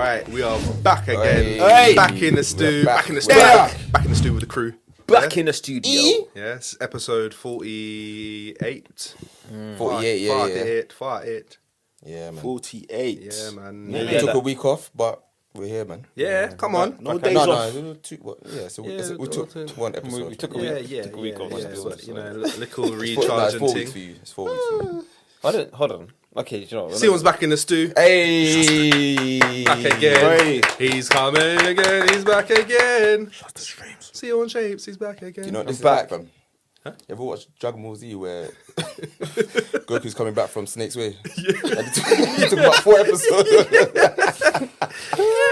Right, we are back again. Hey. Back in the stew. Back in the stew. Back. Back in the stew with the crew. Back in the studio. Yes, episode 48. 48, yeah. Fart it. Yeah, man. 48. Yeah, man. We took a week off, but we're here, man. Yeah, come on. No days off. No, we took one episode. We took a week off. But, you know, little It's recharge and 4 weeks for thing. you. It's 4 weeks for you. Hold on. Okay, you know what? Sion's back in the stew. Hey! Back again. Hey. He's coming again. He's back again. Shut the streams. Sion Shapes, he's back again. Do you know what this is back. like, fam? Huh? You ever watched Dragon Ball Z where Goku's coming back from Snake's Way? Yeah. It took about 4 episodes.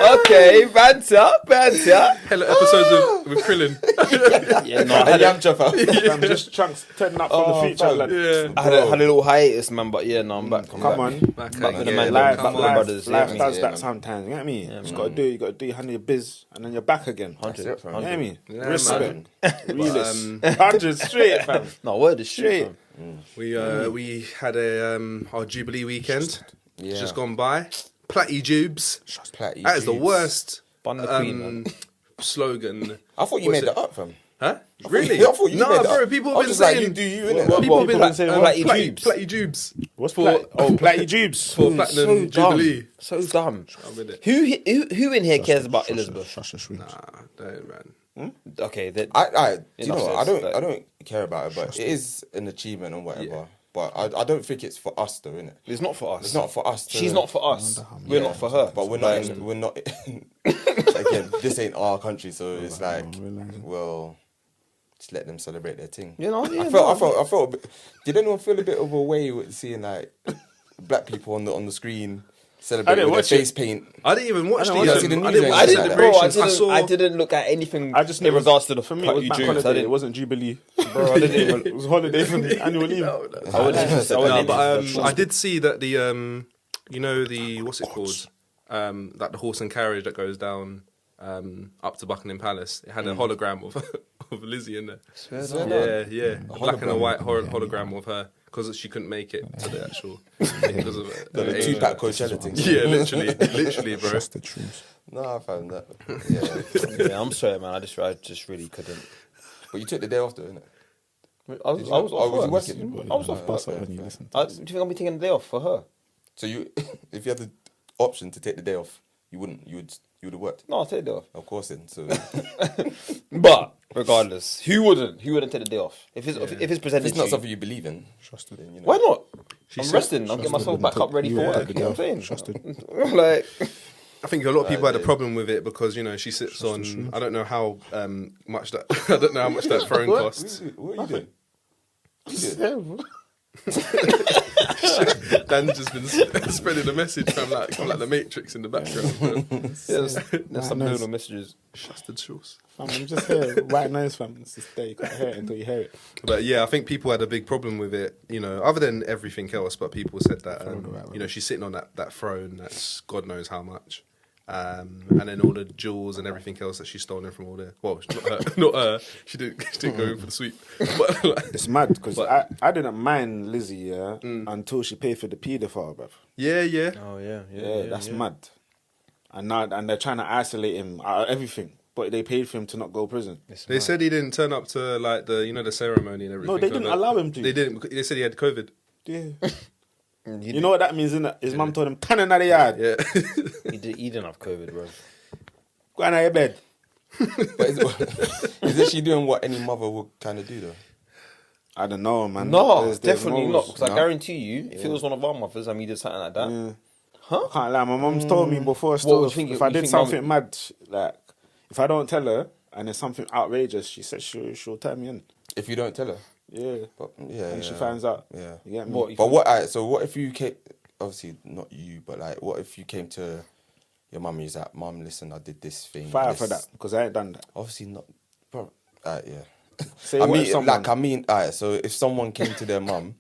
Okay, banter. Hello, episodes with Krillin. Yeah, no, And Yamcha, fam. I'm just chunks turning up from the future. fam. Like, Yeah. I had a little hiatus, man, but yeah, no, I'm back. come on. Back Back with the again. man, Life, back with the life, brothers. life Yeah, does yeah, that man. sometimes. You know what I mean? You just gotta do. You handle your biz, and then you're back again. 100, You know what I 100. mean? Yeah, Respect. man. Realist. 100 straight, fam. No, word is straight. Straight. We had our Jubilee Weekend. Yeah. It's just gone by. Platty Jubes. Platty That is the Jubes. worst Bun the queen, man. slogan. I thought you What's made it? that up, fam. Huh? I Really? thought you No, made that bro. up. People I have was been just like, saying. you do you, innit? People have been like Platty Jubes. Platty Jubes. What's For- Platty Jubes? For Platinum Jubilee. So dumb. I'm with it. Who in here cares about Elizabeth? Nah, don't, man. Okay, that. Do you know what? Enough said. I don't care about it, but it is an achievement and whatever. Yeah. But I don't think it's for us though, innit? It's not for us. It's not for us. She's not for us. We're not for her. But we're not. We're not. Again, this ain't our country, so it's like, well, just let them celebrate their thing. You know, yeah, I felt. A bit, did anyone feel a bit of a way with seeing like black people on the screen celebrating with their watch it. face paint? I didn't even watch watch these. it. I I didn't watch I the didn't- celebrations. I didn't look at anything I just in regards to the for me, it was Platty bank Jubes. holiday. It wasn't Jubilee. Bro, I didn't even. It was holiday for me. Annual leave. I wouldn't No, even. but I did see that the you know the what's it called? Like the horse and carriage that goes down up to Buckingham Palace. It had a hologram of Lizzy in there. Yeah, a black and a white hologram of her because she couldn't make it to the actual because of The age. 2-pack Coachella thing. Yeah, literally, bro. the truth. No, I found that. Yeah, Yeah, I'm sorry, man. I just really couldn't. but you took the day off, though, innit? I was off. was you work. working? I was off. Pass it when you listen. Do you think I'll be taking a day off for her? So you, if you had the option to take the day off, you wouldn't. You would have worked. No, I'll take the day off. Of course, then. So But regardless, who wouldn't? Who wouldn't take the day off if it's if it's if presented? it's to not you? something you believe in, then you know. Why not? She I'm said- resting. I'll get myself back up ready for Yeah, work. You know what I'm saying? trusted. Like, I think a lot of people had a problem with it because you know she sits on. I don't know how much that. I don't know how much that throne costs. What are you doing? What are you doing? Dan's just been spreading the message from like the Matrix in the background. there's some little messages. Trusted source. Fam, I'm just here. White noise, fam. It's just there. You can't hear it until you hear it. But yeah, I think people had a big problem with it, you know, other than everything else. But people said that, you know, she's sitting on that throne that's God knows how much. And then all the jewels and everything else that she's stolen from all the... Well, not her. She didn't go in for the sweep. But, like, It's mad because I didn't mind Lizzy, until she paid for the paedophile, bruv. yeah. Oh yeah, Yeah, that's mad. And now they're trying to isolate him out of everything. But they paid for him to not go to prison. They said he didn't turn up to like the ceremony and everything. No, they didn't allow him to. They didn't. They said he had COVID. Yeah. You know what that means, innit? His mum told him, "Turn in the yard. Yeah. He didn't have COVID, bro. Go on out your bed." But is she doing what any mother would kind of do, though? I don't know, man. No, There's definitely no- not. Because I No. guarantee you, if it was one of our mothers and we did something like that, Yeah. huh? I can't lie. My mum's told me before. What Still, was thinking- if I you did think something mum- mad, like if I don't tell her and it's something outrageous, she said she'll turn me in. If you don't tell her, Yeah. but yeah, And she finds out. Yeah. You get me? What? But what? Alright, so what if you came? Obviously not you, but like, what if you came to your mum and you're like, "Mum, listen, I did this thing." Fire this. for that because I ain't done that. Obviously not, bro. Yeah. Say I what mean, if someone- alright. So if someone came to their mum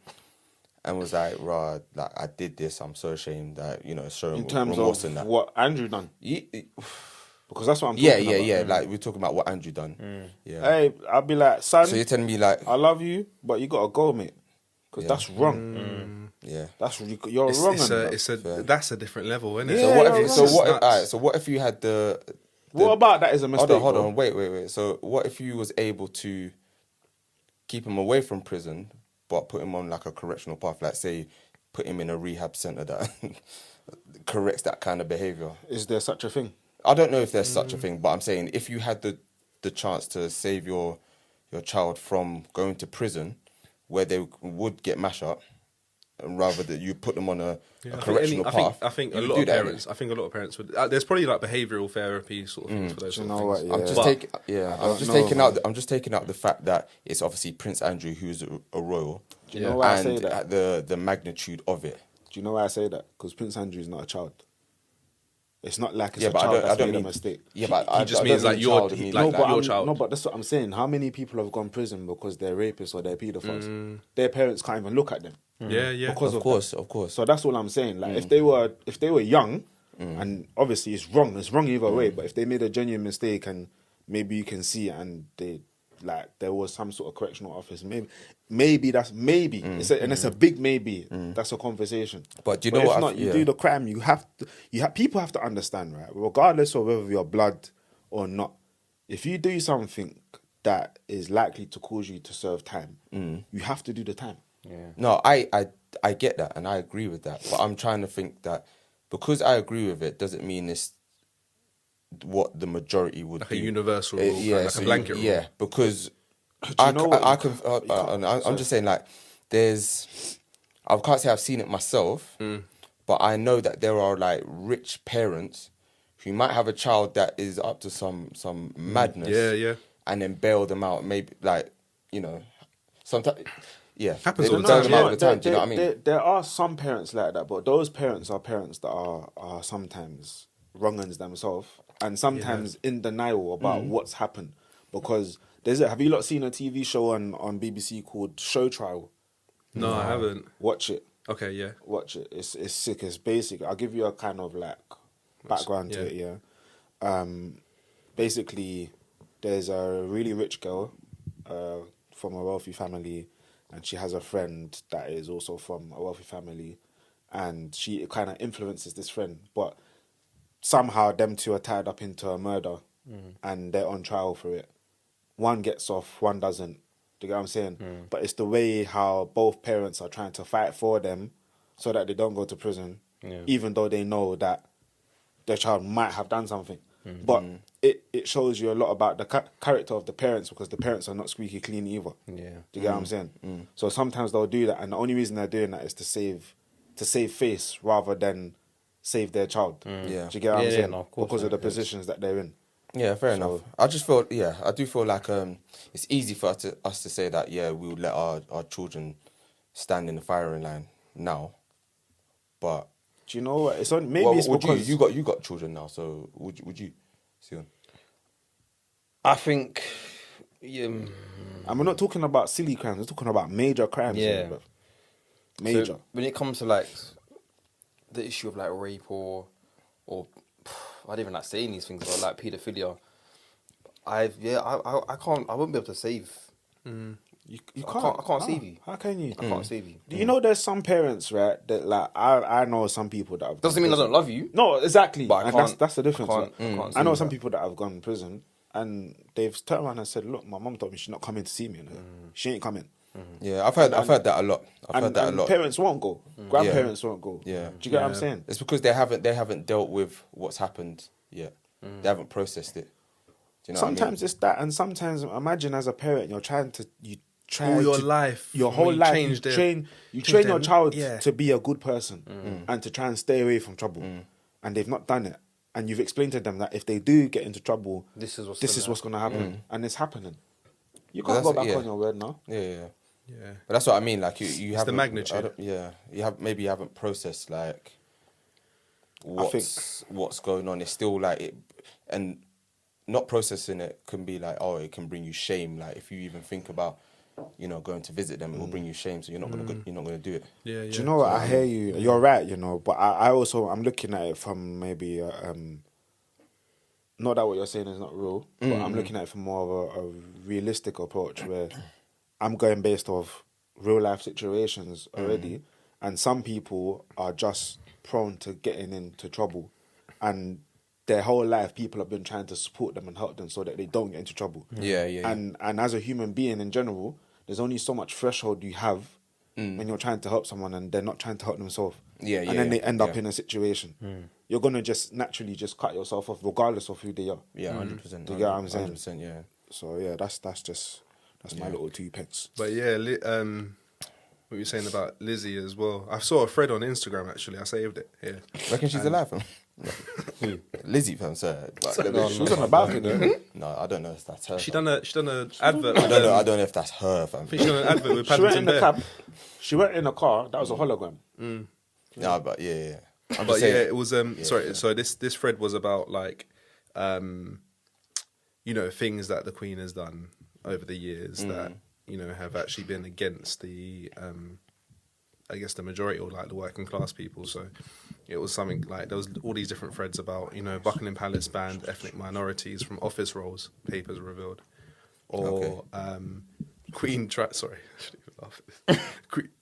and was like, "Rah, like I did this. I'm so ashamed that showing in terms remorse of and that." what Andrew done, because that's what I'm talking Yeah, about. yeah. Like we're talking about what Andrew done. Yeah. Hey, I'll be like, son, So you're telling me like, I love you, but you gotta go, mate, because that's wrong. Yeah. You're wrong on that. That's a different level, isn't it? Yeah, So what if you had the what about that is a mistake? Hold on, wait. So what if you was able to keep him away from prison, but put him on like a correctional path, like say put him in a rehab center that corrects that kind of behavior? Is there such a thing? I don't know if there's such a thing, but I'm saying if you had the chance to save your child from going to prison, where they would get mash up, and rather that you put them on a correctional path. I think a lot of parents would. There's probably like behavioural therapy sort of things for those sort of things. I'm just taking out the fact that it's obviously Prince Andrew who's a royal. Do you know why I say that? At the magnitude of it. Do you know why I say that? Because Prince Andrew is not a child. It's not like it's a child that's made a mistake. Yeah, but he just means like your child. No, but that's what I'm saying. How many people have gone prison because they're rapists or they're paedophiles? Their parents can't even look at them. Yeah. Of course. So that's all I'm saying. Like if they were young, and obviously it's wrong either way. But if they made a genuine mistake and maybe you can see it and there was some sort of correctional office, maybe that's it's a big maybe. That's a conversation. But do you know if what? Not, you do the crime. People have to understand, right? Regardless of whether you're blood or not, if you do something that is likely to cause you to serve time, you have to do the time. Yeah. No, I get that and I agree with that. But I'm trying to think that because I agree with it doesn't mean it's what the majority would like do. A universal rule, like a blanket rule. Yeah, because I'm just saying like I can't say I've seen it myself, but I know that there are like rich parents who might have a child that is up to some madness. Yeah. And then bail them out, maybe like, sometimes. Yeah, happens all the time. Do you know what I mean? There are some parents like that, but those parents are parents that are sometimes wrong-uns themselves and sometimes in denial about what's happened. Because have you lot seen a TV show on BBC called Show Trial? No, I haven't. Watch it. Okay, yeah. Watch it. It's sick. It's basic. I'll give you a kind of like background to it. Yeah. Basically, there's a really rich girl from a wealthy family. And she has a friend that is also from a wealthy family. And she kind of influences this friend. But somehow them two are tied up into a murder. And they're on trial for it. One gets off, one doesn't. Do you get what I'm saying? But it's the way how both parents are trying to fight for them so that they don't go to prison. Yeah. Even though they know that their child might have done something. But it shows you a lot about the character of the parents because the parents are not squeaky clean either. Yeah. Do you get what I'm saying? So sometimes they'll do that, and the only reason they're doing that is to save face rather than save their child. Yeah. Do you get what I'm saying? No, of course, because of the positions that they're in. Yeah, fair enough. I just feel, I do feel like it's easy for us to say that, we would let our children stand in the firing line now, but. Do you know what? It's on. Maybe it's because you got children now. So would you, Sion? I think. And we're not talking about silly crimes. We're talking about major crimes. Yeah. Bro. Major. So when it comes to like the issue of like rape or I don't even like saying these things, or like paedophilia, I wouldn't be able to save. You can't. I can't save you. How can you? I can't save you. Do you know there's some parents, right, that like I know some people that have Doesn't mean I don't love you. No, exactly. But and that's the difference. I know some people that have gone to prison and they've turned around and said, "Look, my mum told me she's not coming to see me. She ain't coming." Yeah, I've heard that a lot. I've heard that a lot. Parents won't go. Grandparents won't go. Yeah. Do you get what I'm saying? It's because they haven't dealt with what's happened yet. They haven't processed it. Do you know Sometimes what I mean? it's that, and sometimes imagine as a parent, you're trying to all your life, your whole life, you train your child yeah. to be a good person and to try and stay away from trouble, and they've not done it. And you've explained to them that if they do get into trouble, this is what's going to happen, and it's happening. You can't go back on your word now. Yeah. But that's what I mean. Like you have the magnitude. You haven't processed like what's going on. It's still like it, and not processing it can be like, it can bring you shame. Like if you even think about, going to visit them, it will bring you shame. So you're not gonna do it. Yeah. Do you know what? I hear you. You're right. But I'm looking at it from maybe not that what you're saying is not real, but I'm looking at it from more of a realistic approach where I'm going based off real life situations already, and some people are just prone to getting into trouble, and their whole life people have been trying to support them and help them so that they don't get into trouble. Yeah. And as a human being in general, there's only so much threshold you have when you're trying to help someone and they're not trying to help themselves. And then they end up in a situation. You're gonna just naturally just cut yourself off regardless of who they are. Yeah, 100%. Do you get what I'm saying? 100%, yeah. So yeah, that's my little 2 pence. But yeah, what you were saying about Lizzy as well. I saw a thread on Instagram actually. I saved it. Yeah. Reckon she's alive, fam? Lizzy, fam, sir. She was on the balcony. No, I don't know if that's her. She done a advert. I don't know if that's her, fam. I think she done an advert with She went Paddington in the Bear. cab. She went in a car. That was a hologram. Yeah, but yeah. I'm But just saying, yeah, it was sorry. So this thread was about like, things that the Queen has done over the years that have actually been against the, I guess the majority or like the working class people. So it was something like there was all these different threads about Buckingham Palace banned ethnic minorities from office roles. Papers revealed, or Queen tried. Sorry, I shouldn't even laugh at this.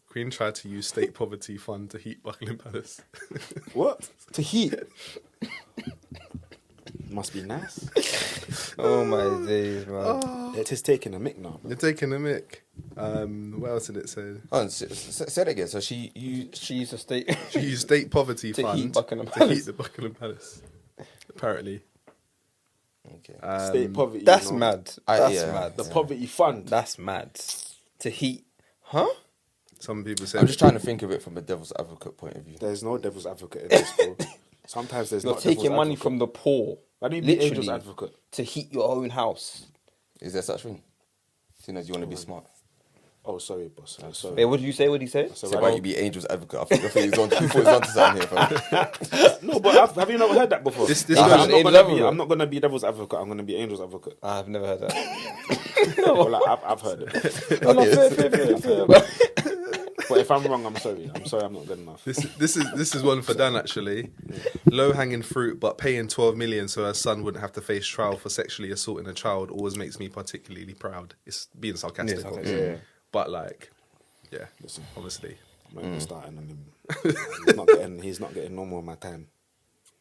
Queen tried to use state poverty fund to heat Buckingham Palace. What? To heat? Must be nice. Oh my days, man. It is taking a mick now. They're taking a mick. What else did it say? oh, say that again. So she She used a state. She used state poverty To fund heat Buckingham to Palace. heat the Buckingham Palace. Apparently. okay. State poverty. That's you know. mad. I- That's yeah. mad. The poverty fund. That's mad. To heat, huh? Some people say I'm just trying to think of it from a devil's advocate point of view. There's no devil's advocate in this, bro. Sometimes there's You're not taking devil's money advocate. from the poor. Why don't you be literally, angel's advocate? to heat your own house. Is there such thing? Seeing as you want to be smart. Oh, sorry, boss. Sorry. Wait, what did you say? What did he say? So Say right why now- you be angel's advocate. I thought he was on to something here, fam. No, but have you not heard that before? This I'm, goes- I'm not gonna be devil's advocate. I'm gonna be angel's advocate. I've never heard that. Well, like, I've heard it. No, fair. But if I'm wrong, I'm sorry. I'm not good enough. this is one for Dan actually. Low hanging fruit, but paying 12 million so her son wouldn't have to face trial for sexually assaulting a child always makes me particularly proud. It's being sarcastic, Yeah, obviously. yeah. But like, yeah, Listen. obviously. I'm not even starting on him. He's not getting no more of my time.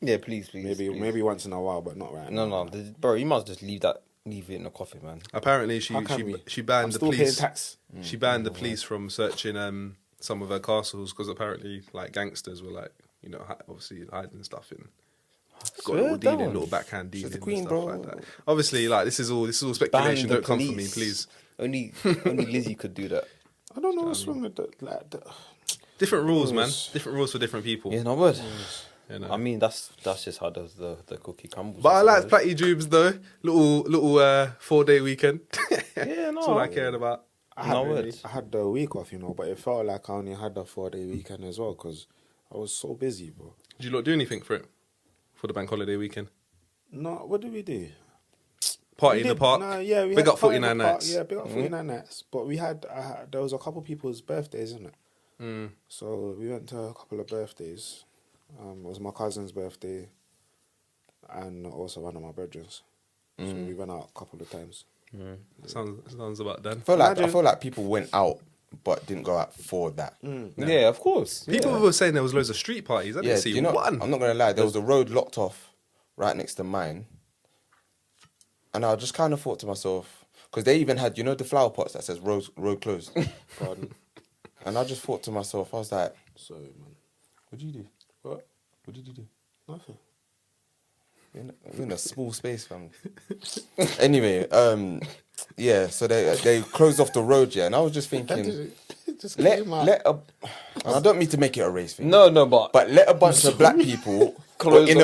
Yeah, please. Maybe once in a while, but not right now. No, bro, you must just leave it in the coffin, man. Apparently, How can we? she banned I'm the still paying police. tax. She banned the police from searching some of her castles because apparently, like gangsters were like, obviously hiding stuff in. Got little Swear dealing, down. little backhand dealing, the queen, and bro. stuff like that. Obviously, like this is all speculation. Ban the Don't come for me, police. please. Only Lizzy could do that. I don't know what's wrong with that. Like, Different rules, man. Yes. Different rules for different people. Yeah, no word. You know. I mean, that's just how the cookie crumbles. But I like suppose. Platty Jubes though. Little 4-day weekend. Yeah, no. That's all I cared about. I had the week off, but it felt like I only had the 4-day weekend as well because I was so busy, bro. Did you lot do anything for it? For the bank holiday weekend? No, what did we do? Party We in the did- park? Nah, yeah, we Big had up party in the 49 park. nights. Yeah, big up 49 nights. But we had, there was a couple people's birthdays, isn't it? So we went to a couple of birthdays. It was my cousin's birthday and also one of my brothers. So we went out a couple of times. Sounds about done. I feel like people went out but didn't go out for that. Yeah, of course. People were saying there was loads of street parties. I didn't see one. I'm not gonna lie. There was a road locked off right next to mine, and I just kind of thought to myself, because they even had, the flower pots that says road closed. Pardon. And I just thought to myself, I was like, Sorry, man. what did you do? What? What did you do? Nothing. We're in a small space, fam. Anyway, yeah. So they closed off the road, yeah, and I was just thinking, Just let came out. and I don't mean to make it a race thing, No, but let a bunch of black people or in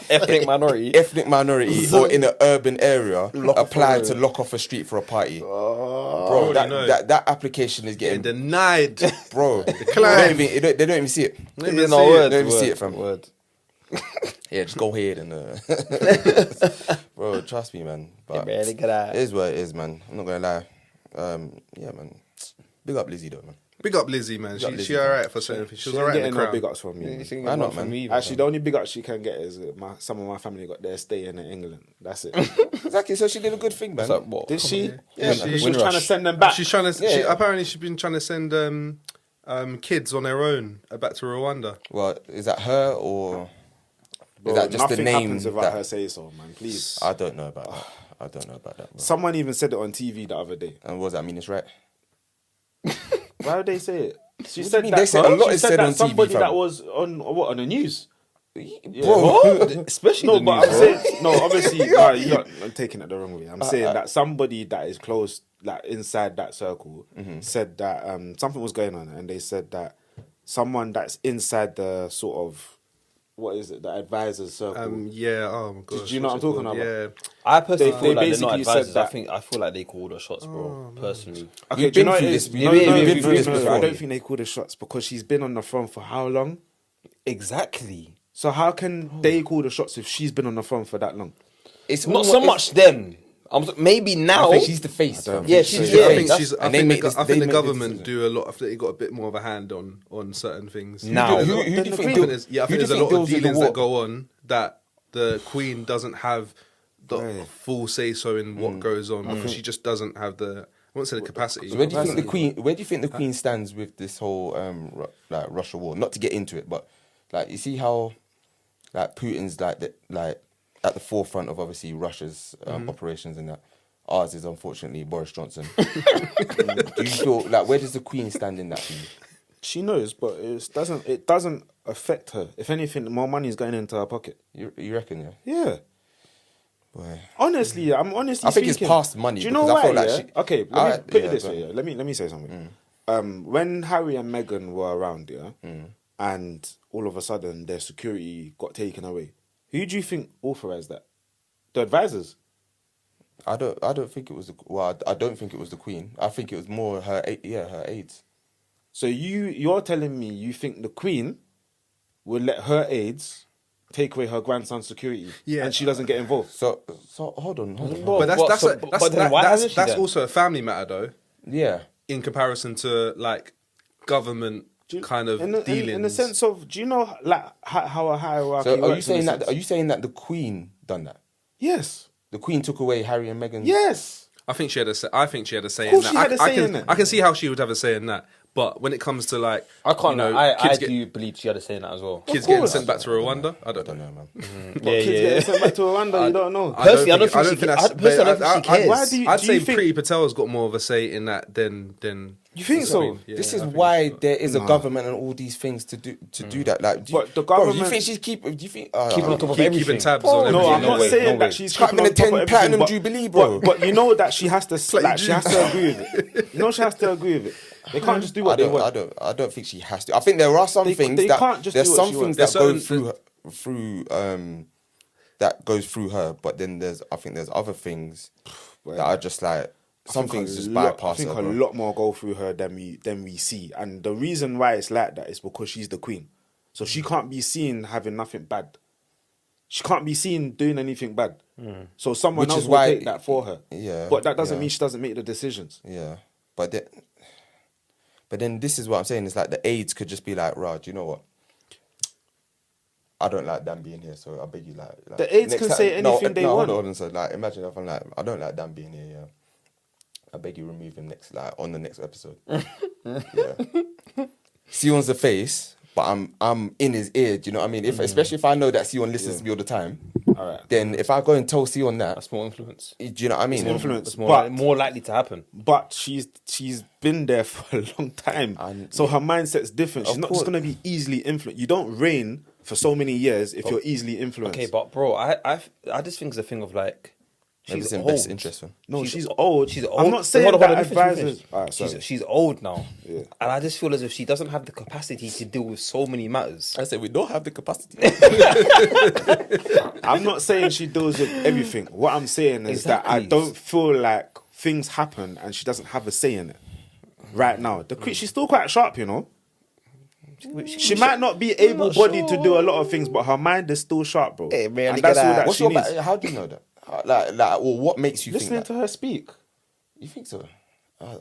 ethnic minority. ethnic minority or in an urban area apply to lock off a street for a party. Bro, know. that application is Getting getting, denied. bro. Declined. They don't even see it. Let Yeah, me no, see it. word, Let me see word, it, fam. Word. Yeah, just go ahead and bro, trust me, man. But Yeah, man, look at that. it is what it is, man. I'm not gonna lie. Yeah, man. Big up Lizzy though, man. Big up Lizzy, man. Big up She Lizzy, alright for saying. She was She ain't alright in getting the no crown. big ups from me. man. I know, man. Actually, the only big ups she can get is some of my family got their stay in England. That's it. Exactly. So she did a good thing, man. So, what? Did she? Yeah, she she- was trying to send them back. She's trying to. Apparently, she's been trying to send kids on their own back to Rwanda. Well, is that her or Bro, is that just the nothing name? happens without that- her say so, man. Please. I don't know about that. I don't know about that. Bro. Someone even said it on TV the other day. And what does that mean? It's right. Why would they say it? She What do you said mean? that. They said a lot she is said said that on TV, somebody fam. that was on the news. Bro, Especially No, the but news, I'm bro. saying no. Obviously, no, I'm taking it the wrong way. I'm saying that somebody that is close, like inside that circle, said that something was going on, and they said that someone that's inside the sort of what is it, the advisors circle. Yeah. Oh my god. Do you know what I'm talking about? Yeah. I personally They feel like they're basically not said advisors. that- I feel like they call the shots, bro. Personally, Okay, We've do you been know what through it this. is? We've No, been no, through this no, before. I don't think they call the shots because she's been on the phone for how long? exactly. So how can they call the shots if she's been on the phone for that long? it's Not almost- so much them. I maybe now. think she's the face. I don't fam. Yeah, think she's so. yeah. I think that's- she's. I and they think, make the, this- I they think the make the government decision. do a lot. I think they got a bit more of a hand on certain things. Now. Who do Then you the think? Queen- I deal- think there's, I who think do you there's a think lot of deals with the dealings war? that go on that the Queen doesn't have the Right. full say so in what goes on because she just doesn't have the. I won't say the capacity. So where do you think the Queen? Where do you think the Queen stands with this whole like Russia war? Not to get into it, but like you see how like Putin's like at the forefront of obviously Russia's operations and that. Ours is unfortunately Boris Johnson. Do you feel like where does the Queen stand in that? For you? She knows, but it doesn't affect her. If anything, more money is going into her pocket. You reckon? Yeah. Yeah. Boy. Honestly, I'm honestly. I think it's speaking. past money Do you know because I why? feel like yeah? she- Okay, let me put it this go way. on. Yeah. Let me say something. When Harry and Meghan were around, yeah, and all of a sudden their security got taken away, who do you think authorized that? The advisors. I don't think it was I don't think it was the Queen. I think it was more her her aides. So you're telling me you think the Queen will let her aides take away her grandson's security, Yeah. and she doesn't get involved? So hold on. But that's also a family matter though. Yeah. In comparison to like government kind of dealings. in the sense of, do you know like how a hierarchy So are you works in saying a that? sense? Are you saying that the Queen done that? Yes. The Queen took away Harry and Meghan. Yes. I think she had a say. I think she had a say Of in course that. she had a say can, in it. I can see how she would have a say in that. But when it comes to like, I can't. you know, I kids do believe she had a say in that as well. kids Of getting course. sent back to Rwanda. I I don't don't know. know, man. But kids getting sent back to Rwanda, you don't know. Personally, I don't think I she don't think ca- that's. I- personally, I don't think she cares. Why do you- I'd do say you think- Priti Patel's got more of a say in that than. You think so? Yeah, This I is think why so. there is a government and all these things to do that. Like, do you, But the bro, do you government- think she's keeping? Do you think Keeping on top of Keeping everything. tabs Bro, on No, everything. I'm not way, saying no that way. she's Can't keeping be on the top 10 of everything, platinum but, Jubilee, bro. But you know that she has to. Like, she has to agree with it. You know she has to agree with it. They can't just do what they want. I don't think she has to. I think there are some They- things they that can't just there's do what some she things wants. that There's go certain- through that goes through her, but then I think there's other things that are just like some things just bypass I think her. a bro. lot more go through her than we see, and the reason why it's like that is because she's the Queen, so she can't be seen having nothing bad. She can't be seen doing anything bad. So someone Which else is will why- take that for her. Yeah, but that doesn't yeah. mean she doesn't make the decisions. Yeah, but then this is what I'm saying. It's like the aides could just be like, "Raj, you know what? I don't like Dan being here, so I beg you, like The aides next can time- say anything they want. Hold on, so like, imagine if I'm like, I don't like Dan being here. Yeah, I beg you, remove him on the next episode. Yeah, Sion's the face, but I'm in his ear. Do you know what I mean? Especially if I know that Sion listens to me all the time. All right. Then if I go and tell Sion that, That's more influence. do you know what I mean? Influence, It's but more likely to happen. But she's been there for a long time, And- so her mindset's different. She's Of not just course. gonna be easily influenced. You don't reign for so many years if you're easily influenced. Okay, but bro, I just think it's a thing of like, Maybe she's it's in old. best interest. Man. no, she's old. She's old. I'm not saying Hold on, that let me finish, let me advisors. finish. All right, sorry. She's old now, Yeah. and I just feel as if she doesn't have the capacity to deal with so many matters. I said we don't have the capacity. I'm not saying she deals with everything. What I'm saying is that I Exactly. don't feel like things happen and she doesn't have a say in it right now. She's still quite sharp, you know. She might not be able-bodied to do a lot of things, but her mind is still sharp, bro. Hey, man, and look that's at all that. that What's she your needs. how do you know that? Well, what makes you Listening think to that? her speak. You think so? I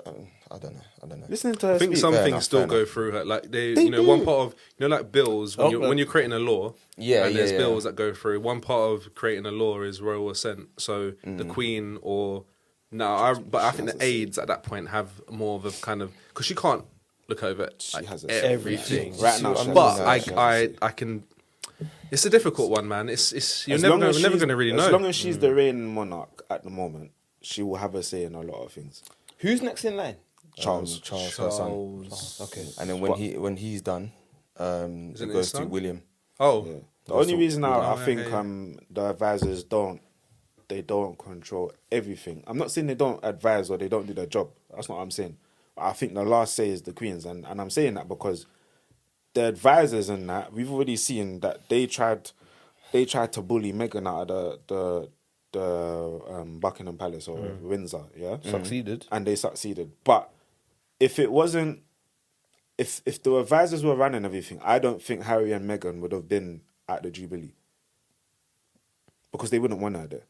don't know. Listening to her I think speak. some Fair things enough, still fair go enough. through her. Like They you know, one do. part of like bills when you're creating a law. Yeah, and there's yeah. bills that go through. One part of creating a law is royal assent. So the Queen or but I think the aides at that point have more of a kind of because she can't look over She has everything. Right now, but I can. It's a difficult one, man. You're never going to really know. As long as she's the reigning monarch at the moment, she will have a say in a lot of things. Who's next in line? Charles, her son. Okay. And then when he's done, it it goes his to son? William. Oh, Yeah. The only reason I think okay. The advisors don't control everything. I'm not saying they don't advise or they don't do their job. That's not what I'm saying. But I think the last say is the Queen's, and I'm saying that because the advisors and that we've already seen that they tried to bully Meghan out of the Buckingham Palace or Windsor, yeah, Succeeded. and they succeeded. But if it wasn't, if the advisors were running everything, I don't think Harry and Meghan would have been at the Jubilee because they wouldn't want her there.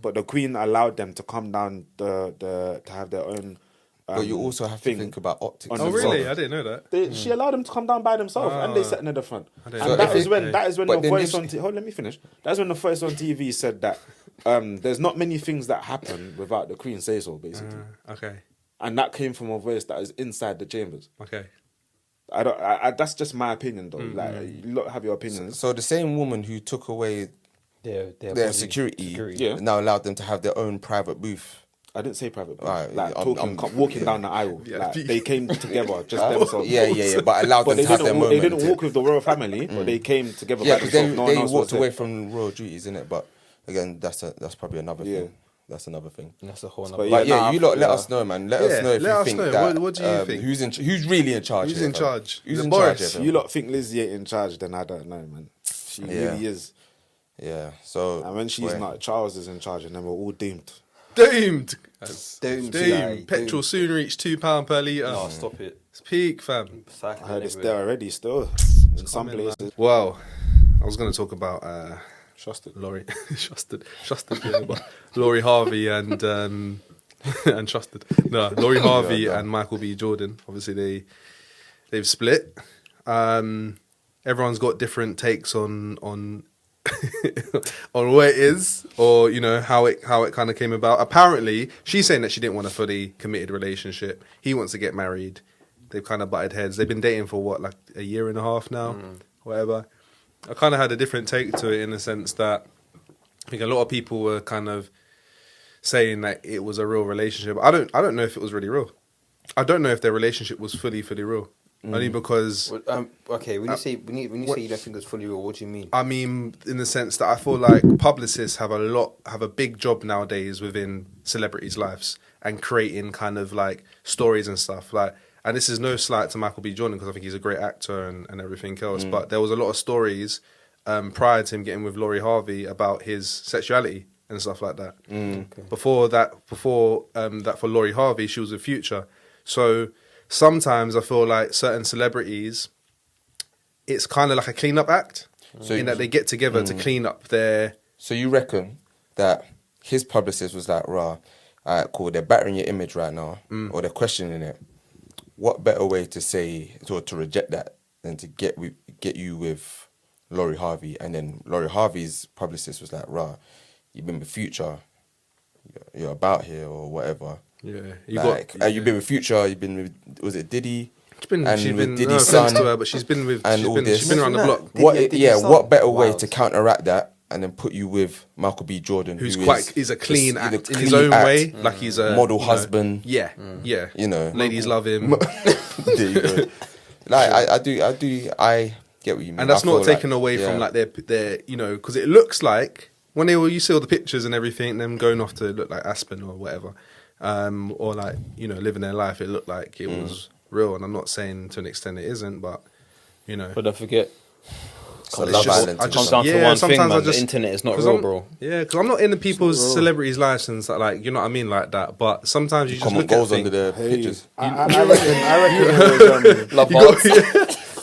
But the Queen allowed them to come down to have their own. But you also have to think about optics. Oh, really? I didn't know that. She allowed them to come down by themselves, and they sat near the front. And know that is that. when the voice on TV. Let me finish. That's when the voice on TV said that there's not many things that happen without the Queen say so, basically. Okay. And that came from a voice that is inside the chambers. Okay. That's just my opinion, though. Like, you lot have your opinions. So the same woman who took away their security now allowed them to have their own private booth. I didn't say private, Right, like I'm walking down the aisle. Yeah. Like, they came together, just themselves. Yeah, but allowed them But to have their moment. they didn't walk with the royal family, but they came together. Yeah, by because themselves. No one they else was walked there. away from royal duties, innit? But again, that's probably another thing. That's another thing. That's a whole But other. But Yeah, yeah, nah, you lot let yeah. us know, man. Let us know if you think that. What do you think? Who's really in charge? Who's here, in fam? charge? Who's Is it in Boris? charge? here, If fam? you lot think Lizzy ain't in charge, then I don't know, man. She really is. Yeah. So And when she's not, Charles is in charge, and then we're all doomed. Doomed. Doomed. Petrol Doomed. soon reach £2 per litre. No, stop it. It's peak, fam. I heard it's there already, still in some places. Well, I was going to talk about Trusted. Laurie, trusted, yeah, but Laurie Harvey and and trusted. No, Laurie Harvey and Michael B. Jordan. Obviously, they've split. Everyone's got different takes on on where it is, or you know how it kind of came about. Apparently, she's saying that she didn't want a fully committed relationship. He wants to get married. They've kind of butted heads. They've been dating for what, like a year and a half now, whatever. I kind of had a different take to it in the sense that I think a lot of people were kind of saying that it was a real relationship. I don't know if it was really real. I don't know if their relationship was fully real. Only because okay, when you say you don't think it's fully real, what do you mean? I mean in the sense that I feel like publicists have a big job nowadays within celebrities' lives and creating kind of like stories and stuff like. And this is no slight to Michael B. Jordan because I think he's a great actor and everything else. But there was a lot of stories prior to him getting with Laurie Harvey about his sexuality and stuff like that. Okay. Before that for Laurie Harvey, she was with Future. So sometimes I feel like certain celebrities, it's kind of like a clean-up act in that they get together to clean up their... So you reckon that his publicist was like, rah, all right, cool, they're battering your image right now, or they're questioning it. What better way to say, or to reject that than to get you with Laurie Harvey? And then Laurie Harvey's publicist was like, rah, you've been with Future, you're about here or whatever. Yeah. You've been with Future, you've been with, was it Diddy? She's been Diddy's no son, offense to her, but she's been around the block. What better way to counteract that and then put you with Michael B. Jordan, He's a clean act in his own way, like he's a model husband. Yeah. You know, ladies love him, there you go. Like I get what you mean, and that's not taken away from like their you know, because it looks like when you see all the pictures and everything, them going off to look like Aspen or whatever, or like you know living their life, it looked like it was real. And I'm not saying to an extent it isn't, but you know, But don't forget, So Love Island. it comes down to one thing, man. The internet is not real, bro. Yeah, because I'm not in the people's celebrities' lives and stuff, like, you know what I mean, like that. But sometimes you just Comment look at goes things. under the pictures. I reckon it was, Love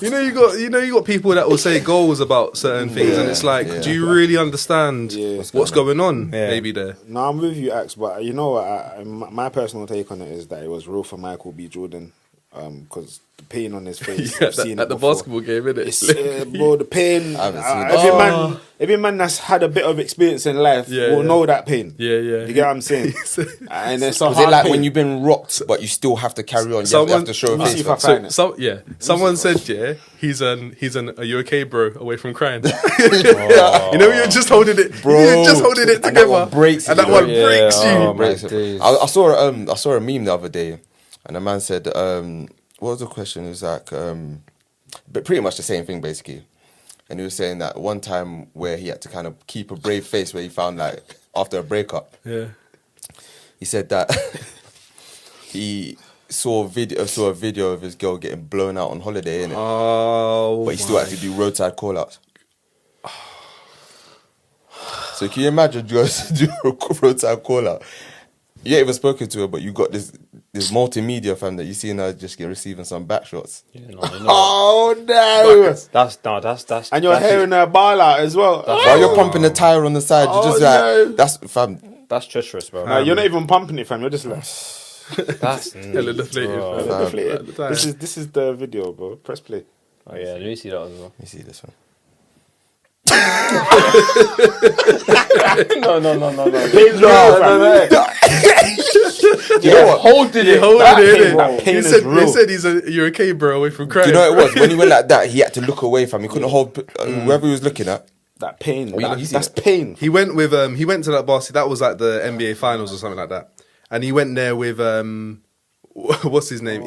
You got, you got people that will say goals about certain things, and it's like, do you really understand what's going on? Maybe there. No, I'm with you, Axe, but you know what? My personal take on it is that it was real for Michael B. Jordan. because the pain on his face. Yeah, I've seen at it the before. basketball game, innit? It's, bro, the pain. I haven't seen it. Every man that's had a bit of experience in life will know that pain. Yeah. You get what I'm saying? And it's a Was hard it like pain. when you've been rocked, but you still have to carry on? You have to show a Let me see face. if I fam? find it. Someone said, he's an are you okay, bro? Away from crying. You know, you're just holding it, Bro. you're just holding it And together, that one breaks and you, that one bro. breaks you. Oh, Breaks my it. days. I saw a meme the other day, and a man said, "What was the question?" It was like, but pretty much the same thing basically. And he was saying that one time where he had to kind of keep a brave face where he found like after a breakup. Yeah. He said that he saw a video of his girl getting blown out on holiday, innit? Oh, But he still had to do roadside call-outs. So can you imagine you guys do a roadside call-out? You ain't even spoken to her, but you got this multimedia fam that you see her just receiving some back shots. Yeah, no, you know. Oh no! That's And you're hearing her ball out as well. While you're pumping the tire on the side, you're just like, no. that's fam. that's treacherous, bro. No, you're not even pumping it, fam. You're just like, That's Hella deflated, bro. bro. deflated. At the time. This is the video, bro. Press play. Oh yeah, let me see that as well. Let me see this one. No. Please no. You know what? Holding He it. holding That it, pain, innit? bro. pain He is said, real. they said you're okay, bro, away from crying. Do you know what it was? When he went like that, he had to look away from. He couldn't hold whoever he was looking at. That pain. you see That's that? pain. He went to that basket. That was like the NBA finals or something like that. And he went there with what's his name?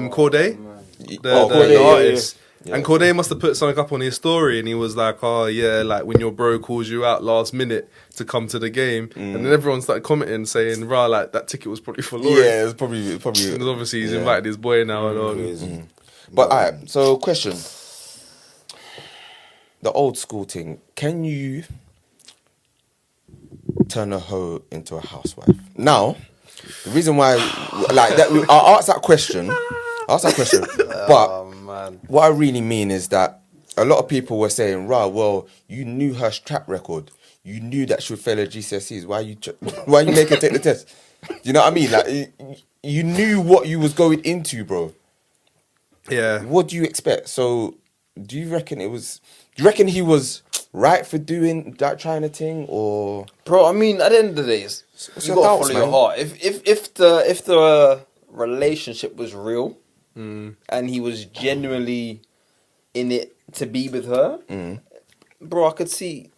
Corday, Corday, the yeah, artist. yeah. And Corday must have put something up on his story, and he was like, "Oh yeah, like when your bro calls you out last minute to come to the game," and then everyone started commenting saying, "Rah, like that ticket was probably for Laurie." Yeah, it's probably. Because obviously he's yeah. invited his boy now and all. Crazy. But alright, so question. The old school thing, can you turn a hoe into a housewife? Now, the reason why, like, that, I asked that question, but Man. what I really mean is that a lot of people were saying, "Rah, well, you knew her track record. You knew that she would fail her GCSEs. Why you make her take the test? You know what I mean? Like, you knew what you was going into, bro. Yeah. What do you expect? So, do you reckon he was right for doing that kind of thing, or Bro, I mean, at the end of the day, you your gotta doubts, follow your man? heart. If the relationship was real and he was genuinely in it to be with her, bro, I could see,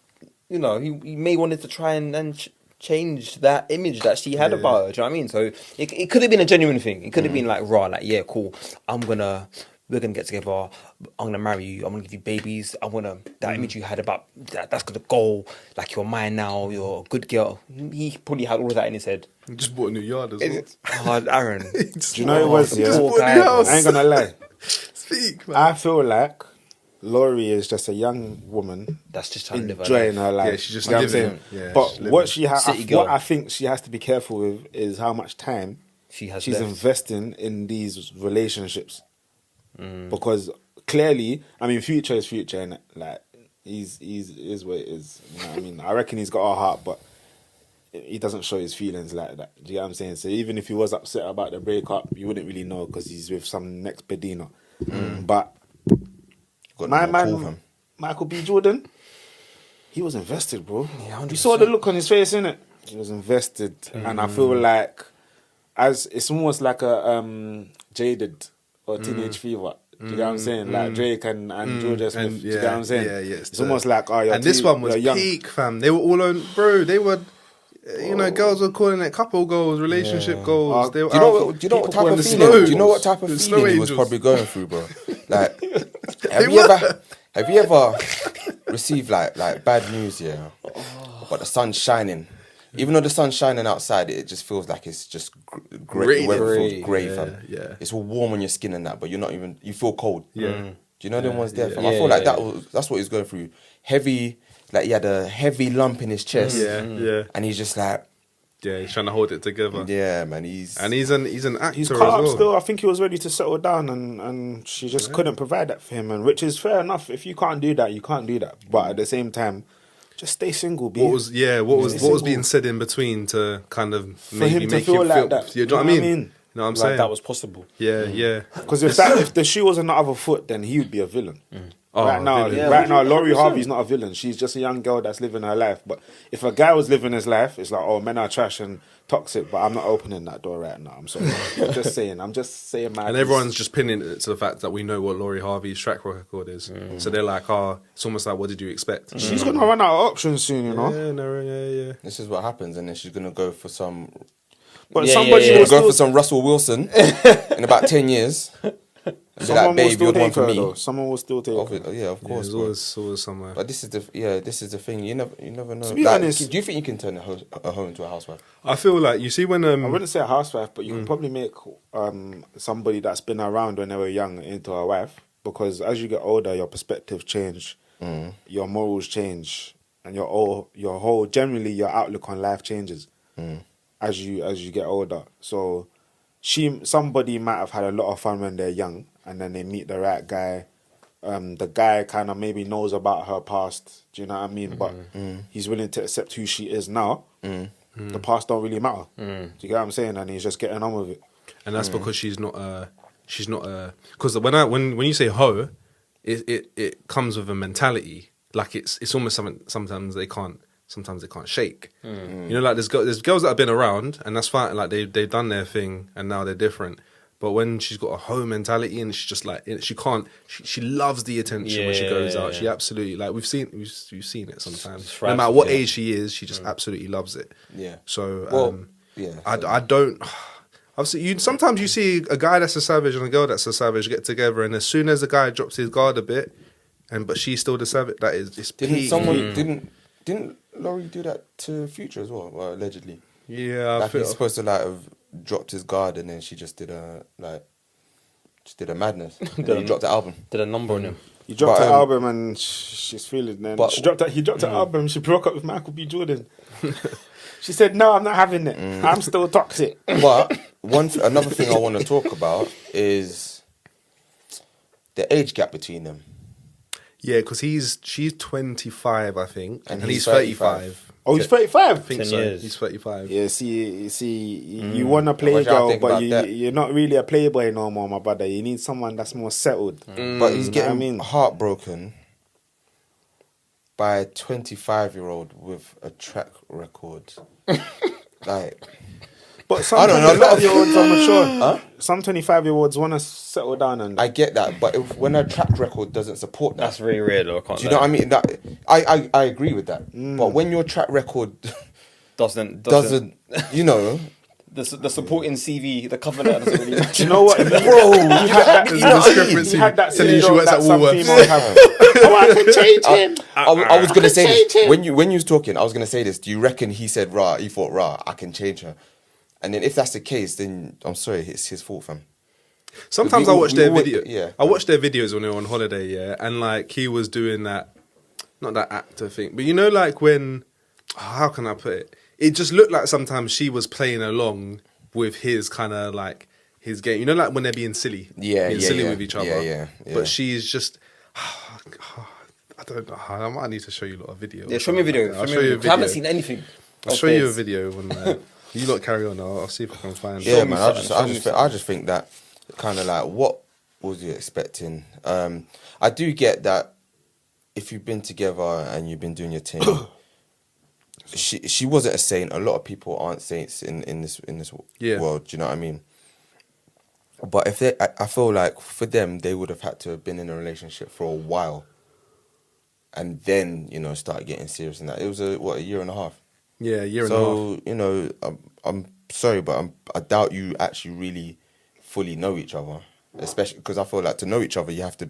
you know, he may wanted to try and change that image that she had about her. Do you know what I mean? So it could have been a genuine thing. It could have been like, raw, like, yeah, cool. We're gonna get together. I'm gonna marry you. I'm gonna give you babies. That image you had about that's gonna go. Like, you're mine now. You're a good girl. He probably had all of that in his head. He just bought a new yard as well. Oh, Aaron. Do you know what it was? Yeah, Poor guy, bro. I ain't gonna lie. Speak, man. I feel like Laurie is just a young woman That's just trying to live her enjoying life. her life. Yeah, she's just You know what I'm living saying? it. Yeah, But she's living what it. she has, City girl. what I think she has to be careful with is how much time She has she's left. investing in these relationships. Because clearly, I mean, future is future, and like he's is what it is. You know what I mean? I reckon he's got a heart, but he doesn't show his feelings like that. Do you get what I'm saying? So even if he was upset about the breakup, you wouldn't really know because he's with some next Bedina. But got my no more cool, man, fam. Michael B. Jordan, he was invested, bro. Yeah, You saw the look on his face, innit? He was invested, and I feel like as it's almost like a Jaded or Teenage Fever. Do you get what I'm saying? Like Drake and Georgia Smith. And Do you get what I'm saying? yeah, It's almost like, oh, you're and this one was you're young. peak, fam. They were all on, bro. They were, you know, girls were calling it couple goals, relationship goals. They were Do you know out what? for Do you know what people type calling of the feeling? snow Do you know what angels. type of The snow feeling he was angels. probably going through, bro? Like, have you ever received like bad news? Yeah, but the sun's shining. Even though the sun's shining outside, it just feels like it's just great. Raining. The weather feels Grey, grey, yeah, fam. yeah. It's all warm on your skin and that, but you're not even. You feel cold. Yeah. Do you know them ones there, fam? Yeah, I feel like yeah, that's what he's going through. Heavy, like he had a heavy lump in his chest. Yeah. And he's just like, Yeah, he's trying to hold it together. yeah, man. He's And he's an actor He's as caught up well. still. I think he was ready to settle down, and she just couldn't provide that for him. And which is fair enough. If you can't do that, you can't do that. But at the same time, just stay single. What was Stay what was single. being said in between to kind of For maybe him to make feel him like feel that? You know what I mean? You know what I'm like saying? that was possible. Yeah. Because if the shoe was on the other foot, then he would be a villain. Oh, right now, villain. Laurie Harvey's not a villain. She's just a young girl that's living her life. But if a guy was living his life, it's like, oh, men are trash and toxic. But I'm not opening that door right now. I'm sorry. I'm just saying my. And piece. everyone's just pinning it to the fact that we know what Laurie Harvey's track record is. So they're like, it's almost like, what did you expect? She's gonna run out of options soon, you know. Yeah. This is what happens, and then she's gonna go for some. But She's gonna go for some Russell Wilson in about 10 years. Someone will still you're the one take for her, me. though. Someone will still take her. Yeah, of course. There's always somewhere. But this is the thing. You never know. To be honest, do you think you can turn a home into a housewife? I feel like, you see when... I wouldn't say a housewife, but you can probably make somebody that's been around when they were young into a wife. Because as you get older, your perspectives change, your morals change, and generally your outlook on life changes as you get older. So somebody might have had a lot of fun when they're young, and then they meet the right guy. The guy kind of maybe knows about her past. Do you know what I mean? But he's willing to accept who she is now. The past don't really matter. Do you get what I'm saying? And he's just getting on with it. And that's because she's not because when you say hoe, it comes with a mentality. Like it's almost something sometimes they can't shake. You know, like there's girls that have been around, and that's fine. Like they've done their thing, and now they're different. But when she's got a hoe mentality, and she's just like she loves the attention when she goes out. She absolutely, like we've seen it sometimes. No matter what age she is, she just absolutely loves it. Yeah. So I don't. Obviously, sometimes you see a guy that's a savage and a girl that's a savage get together, and as soon as the guy drops his guard a bit, but she's still the savage. That is, it's peak. Didn't Laurie do that to Future as well? Well, allegedly. Yeah, like he's supposed to like have dropped his guard, and then she just did a madness. And he dropped the album. Did a number on him. He dropped the album, and she's feeling. Then he dropped the album. She broke up with Michael B. Jordan. She said, "No, I'm not having it. I'm still toxic." But another thing I want to talk about is the age gap between them. Yeah, because she's 25, I think, and he's 35. Oh, he's 35? I think 10 so. years. He's 35. Yeah, you want to play girl, but you're not really a playboy no more, my brother. You need someone that's more settled. But he's getting heartbroken by a 25-year-old with a track record. Like... But some 25-year-olds are mature. Some 25-year-olds want to settle down. And I get that, but when a track record doesn't support that... That's very rare, though. Do you know what I mean? I agree with that. But when your track record doesn't you know... The supporting CV, the cover letter doesn't really match. Do you know what? Bro, you had that telling you she works at Woolworths. I can change him. I was going to say this. When you was talking, I was going to say this. Do you reckon he said, he thought, I can change her? And then if that's the case, then I'm sorry, it's his fault, fam. Sometimes I watch their video. Yeah. I watch their videos when they're on holiday, yeah, and like he was doing that, not that actor thing, but you know, like when, how can I put it? It just looked like sometimes she was playing along with his kind of like his game. You know, like when they're being silly, silly with each other. Yeah. But she's just, I don't know. I might need to show you a lot of video. Yeah, show me a video. I'll show you a video. I haven't seen anything. I'll show you a video when. You lot carry on. I'll see if I can find. Yeah, man. I just think that kind of like, what was you expecting? I do get that if you've been together and you've been doing your thing. she wasn't a saint. A lot of people aren't saints in this world. Do you know what I mean? But I feel like for them, they would have had to have been in a relationship for a while, and then start getting serious. And that it was a year and a half. Yeah, a year and a half. So, I'm sorry, but I doubt you actually really fully know each other. Especially because I feel like to know each other, you have to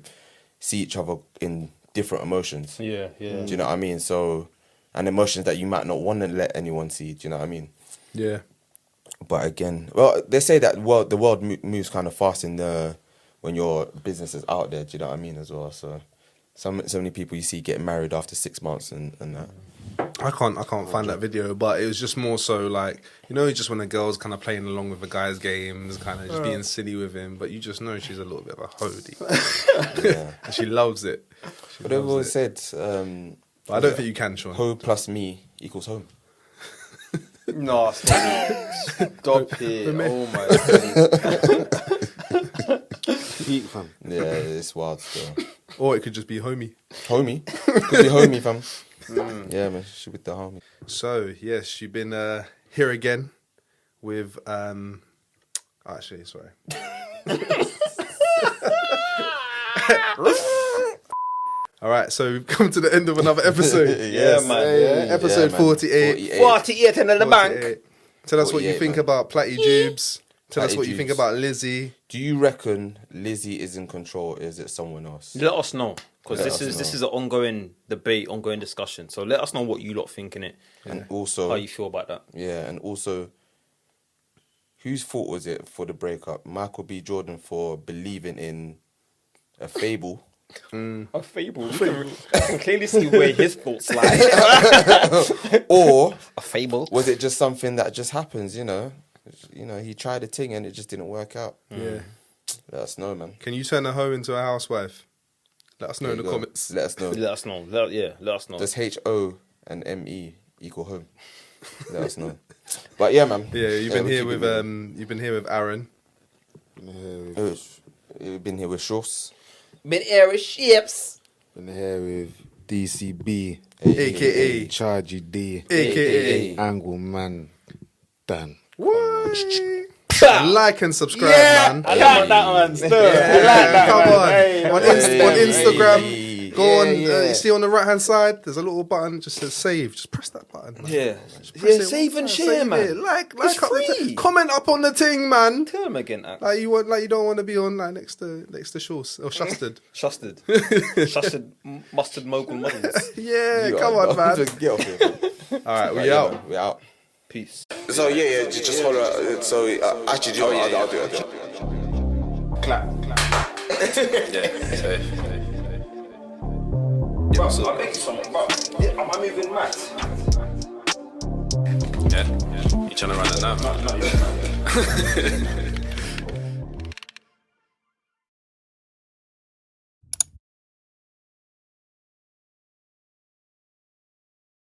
see each other in different emotions. Yeah. Do you know what I mean? So, and emotions that you might not want to let anyone see. Do you know what I mean? Yeah. But again, well, they say that the world moves kind of fast when your business is out there. Do you know what I mean as well? So, so many people you see getting married after 6 months and that. I can't find that video, but it was just more so like, just when the girl's kind of playing along with the guy's games, kind of just being silly with him, but you just know she's a little bit of a hoe. Yeah. And she loves it. But they've always said... but I don't think you can, Sean. Hoe plus me equals home. No, stop it. Oh my god. Peak, fam. Yeah, it's wild still. Or it could just be homie. Homie? Could be homie, fam. Yeah, man, she with the homie. So, yes, you've been here again with... Actually, sorry. All right, so we've come to the end of another episode. Yeah, man. Episode 48. 48 in the bank. 48. Tell us what you think about Platty Jubes. Tell us what you think about Lizzy. Do you reckon Lizzy is in control, or is it someone else? Let us know, because this is an ongoing debate, ongoing discussion. So let us know what you lot think in it, And also, how you feel about that. yeah, and also, whose fault was it for the breakup? Michael B. Jordan for believing in a fable. A fable. I can clearly see where his thoughts lie. Or A fable. was it just something that just happens, you know? You know, he tried a thing and it just didn't work out. Yeah. Let us know, man. Can you turn a hoe into a housewife? Let us know in the There you go. comments. Let us know. Let us know. Let us know. Does HO and ME equal home? Let us know. But yeah, man. Yeah, you've been we here keep with it moving. you've been here with Aaron. You've been here with Shorts. Been air with ships. In here with DCB, AKA Chargy D, AKA Angle Man, Dan. What? Like and subscribe, man. I like that one still. Yeah, come on. Hey, on Instagram, go on. You see on the right hand side, there's a little button just says save. Just press that button. Man. Yeah. Press it Save and once, share, save man. it. Like It's up the free. comment up on the thing, man. Tell him again, Axe. Like you don't want to be on like next to Shorts or Shusted. Shusted. Shusted mustard mogul models. Yeah, come on, man. Just get off here, man. All right, we Yeah, out. man, we out. Peace. So yeah, just hold on. So actually, I'll do it. Clap. Bro, I'm making something, bro. Am I moving mad? Yeah. You trying to run it now? No,